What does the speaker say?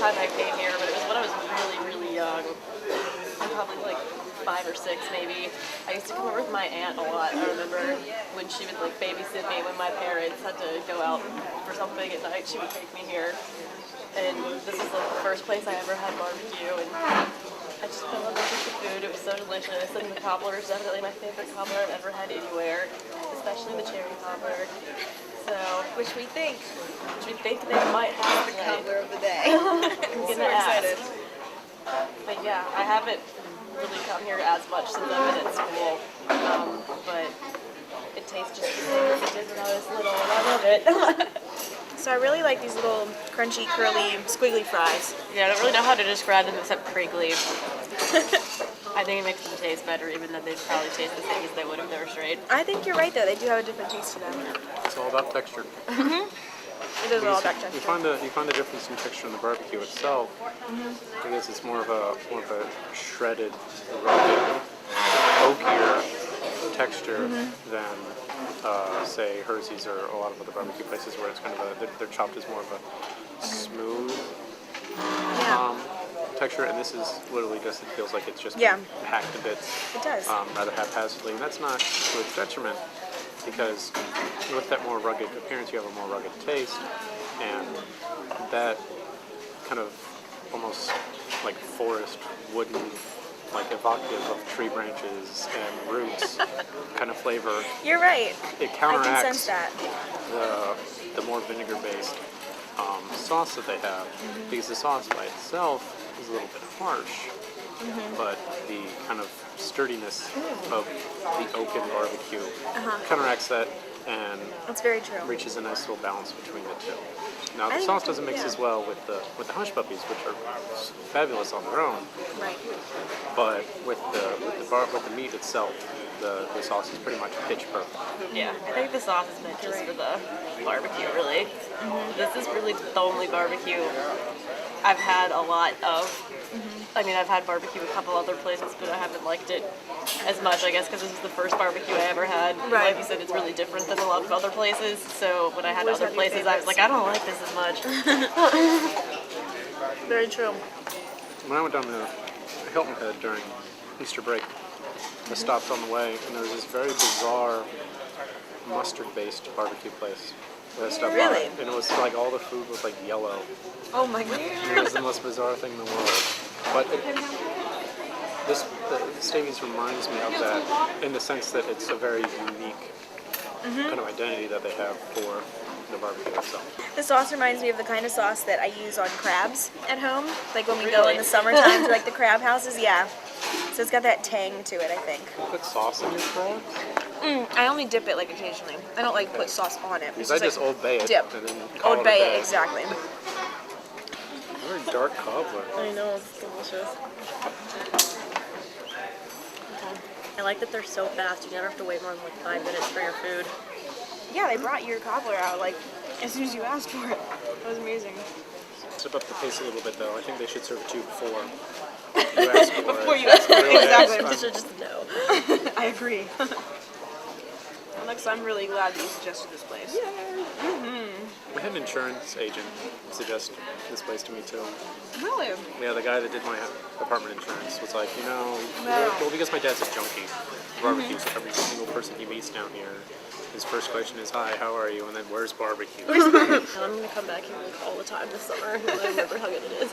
time I came here, but it was when I was really, really young. I'm probably like 5 or 6 maybe. I used to come over with my aunt a lot. I remember when she would like babysit me when my parents had to go out for something at night, she would take me here. And this is like the first place I ever had barbecue, and I just fell in love with the food. It was so delicious, and the cobbler is definitely my favorite cobbler I've ever had anywhere, especially the cherry cobbler. So, Which we think they might have the tonight. cobbler of the day. I'm So gonna ask. excited. But yeah, I haven't really come here as much since I've been at school, but it tastes just the same as it did when I was little, and I love it. So I really like these little crunchy, curly, squiggly fries. Yeah, I don't really know how to describe them except crinkly. I think it makes them taste better, even though they'd probably taste the same as they would if they were straight. I think you're right, though. They do have a different taste to them. It's all about texture. It is all about texture. You find the difference in texture in the barbecue itself. I guess it's more of a shredded, rugged, oakier texture than say Hershey's or a lot of other barbecue places where it's kind of they're chopped as more of a smooth texture, and this is literally just, it feels like it's just hacked to bits. It does. Rather haphazardly, and that's not to its detriment, because with that more rugged appearance, you have a more rugged taste, and that kind of almost like forest, wooden, like evocative of tree branches and roots kind of flavor. You're right. It I counteracts can sense that. the more vinegar-based sauce that they have, because the sauce by itself is a little bit harsh, but the kind of sturdiness of the oaken barbecue counteracts that and That's very true. reaches a nice little balance between the two. Now the sauce doesn't mix as well with the hush puppies, which are fabulous on their own, Right. but with the meat itself, the sauce is pretty much pitch perfect. Yeah, I think the sauce is meant just for the barbecue, really. This is really the only barbecue I've had a lot of. I mean, I've had barbecue a couple other places, but I haven't liked it as much, I guess, because this is the first barbecue I ever had. Right. Like you said, it's really different than a lot of other places, so when I had Where's other one of your places, I was like, I don't like this as much. Very true. When I went down to Hilton Head during Easter break, I stopped on the way, and there was this very bizarre mustard-based barbecue place that I stopped Really? by, and it was like all the food was like yellow. Oh my god. It was the most bizarre thing in the world. But Stamey's reminds me of that in the sense that it's a very unique kind of identity that they have for the barbecue itself. The sauce reminds me of the kind of sauce that I use on crabs at home. Like when we go in the summertime to like the crab houses. Yeah. So it's got that tang to it, I think. You put sauce in your crab? I only dip it like occasionally. I don't like put sauce on it. Because I just Old Bay it dip. and then call Old it a Bay day. it, exactly. Very dark cobbler. I know, it's delicious. I like that they're so fast. You never have to wait more than like 5 minutes for your food. Yeah, they brought your cobbler out like as soon as you asked for it. It was amazing. Step up the pace a little bit, though. I think they should serve it to you before you ask for it. Before you ask for it, Really, exactly. I'm- This is just no. I agree. Alex, I'm really glad that you suggested this place. I had an insurance agent suggest this place to me, too. Really? Yeah, the guy that did my apartment insurance was like, Wow. well, because my dad's a junkie, barbecue, so every single person he meets down here, his first question is, hi, how are you? And then, where's barbecue? I'm gonna come back here like all the time this summer. I remember how good it is.